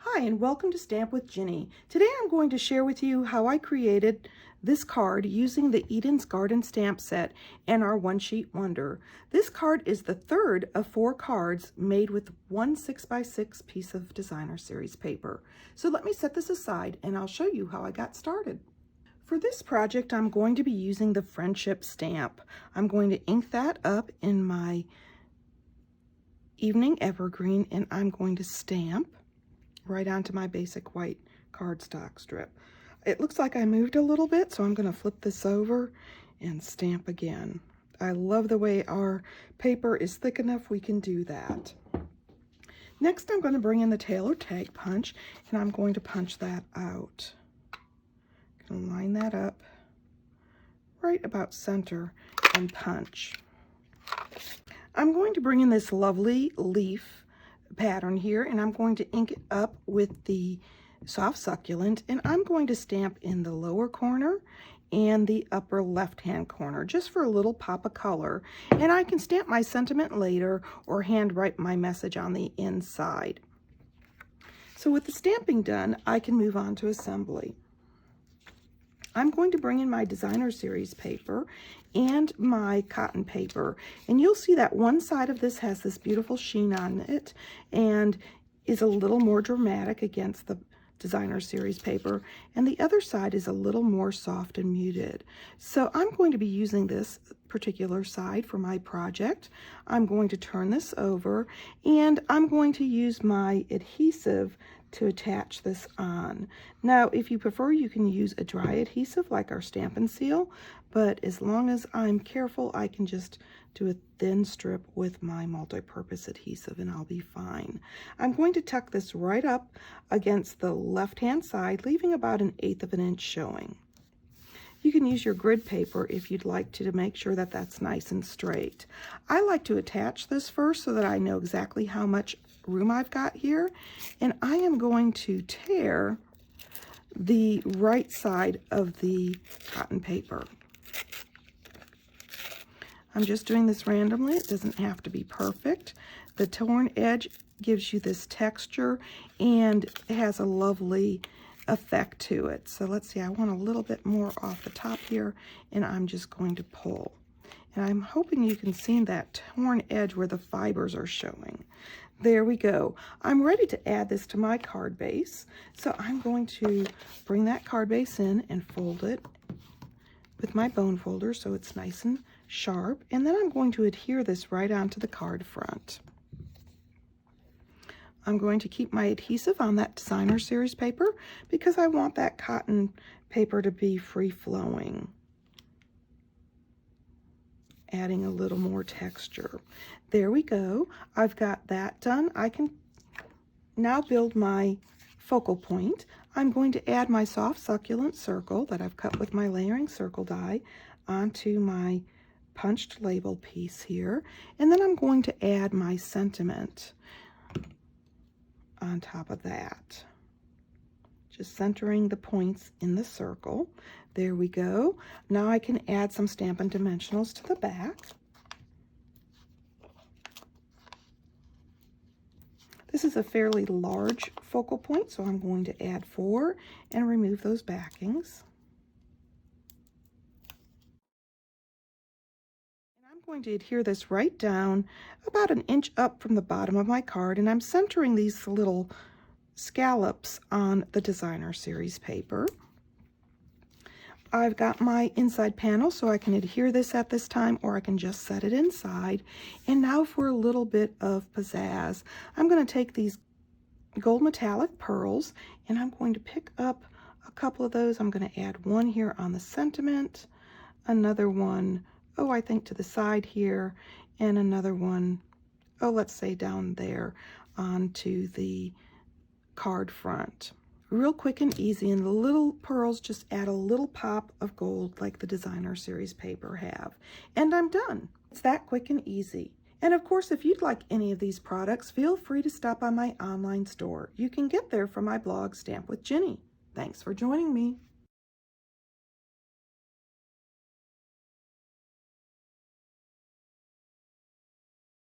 Hi, and welcome to Stamp with Ginny. Today I'm going to share with you how I created this card using the Eden's Garden stamp set and our One Sheet Wonder. This card is the third of 4 cards made with one 6x6 piece of designer series paper. So let me set this aside and I'll show you how I got started. For this project, I'm going to be using the Friendship stamp. I'm going to ink that up in my Evening Evergreen and I'm going to stamp right onto my basic white cardstock strip. It looks like I moved a little bit, so I'm going to flip this over and stamp again. I love the way our paper is thick enough we can do that. Next, I'm going to bring in the tailor tag punch, and I'm going to punch that out. I'm going to line that up right about center and punch. I'm going to bring in this lovely leaf pattern here, and I'm going to ink it up with the soft succulent, and I'm going to stamp in the lower corner and the upper left hand corner just for a little pop of color, and I can stamp my sentiment later or hand write my message on the inside. So with the stamping done, I can move on to assembly. I'm going to bring in my designer series paper and my cotton paper, and you'll see that one side of this has this beautiful sheen on it and is a little more dramatic against the designer series paper, and the other side is a little more soft and muted. So I'm going to be using this particular side for my project. I'm going to turn this over and I'm going to use my adhesive to attach this on. Now, if you prefer, you can use a dry adhesive like our Stamp and Seal, but as long as I'm careful, I can just do a thin strip with my multi-purpose adhesive and I'll be fine. I'm going to tuck this right up against the left-hand side, leaving about 1/8 of an inch showing. You can use your grid paper if you'd like to make sure that that's nice and straight. I like to attach this first so that I know exactly how much room I've got here, and I am going to tear the right side of the cotton paper. I'm just doing this randomly. It doesn't have to be perfect. The torn edge gives you this texture and it has a lovely effect to it. So let's see, I want a little bit more off the top here, and I'm just going to pull. And I'm hoping you can see that torn edge where the fibers are showing. There we go. I'm ready to add this to my card base. So I'm going to bring that card base in and fold it with my bone folder so it's nice and sharp. And then I'm going to adhere this right onto the card front. I'm going to keep my adhesive on that designer series paper because I want that cotton paper to be free-flowing, adding a little more texture. There we go. I've got that done. I can now build my focal point. I'm going to add my soft succulent circle that I've cut with my layering circle die onto my punched label piece here, and then I'm going to add my sentiment on top of that, just centering the points in the circle. There we go. Now I can add some Stampin' Dimensionals to the back. This is a fairly large focal point, so I'm going to add 4 and remove those backings. And I'm going to adhere this right down about 1 inch up from the bottom of my card, and I'm centering these little scallops on the designer series paper. I've got my inside panel, so I can adhere this at this time, or I can just set it inside. And now for a little bit of pizzazz, I'm going to take these gold metallic pearls and I'm going to pick up a couple of those. I'm going to add one here on the sentiment, another one, I think to the side here, and another one, let's say down there onto the card front. Real quick and easy, and the little pearls just add a little pop of gold like the designer series paper have. And I'm done. It's that quick and easy. And of course, if you'd like any of these products, feel free to stop by my online store. You can get there from my blog, Stamp with Ginny. Thanks for joining me.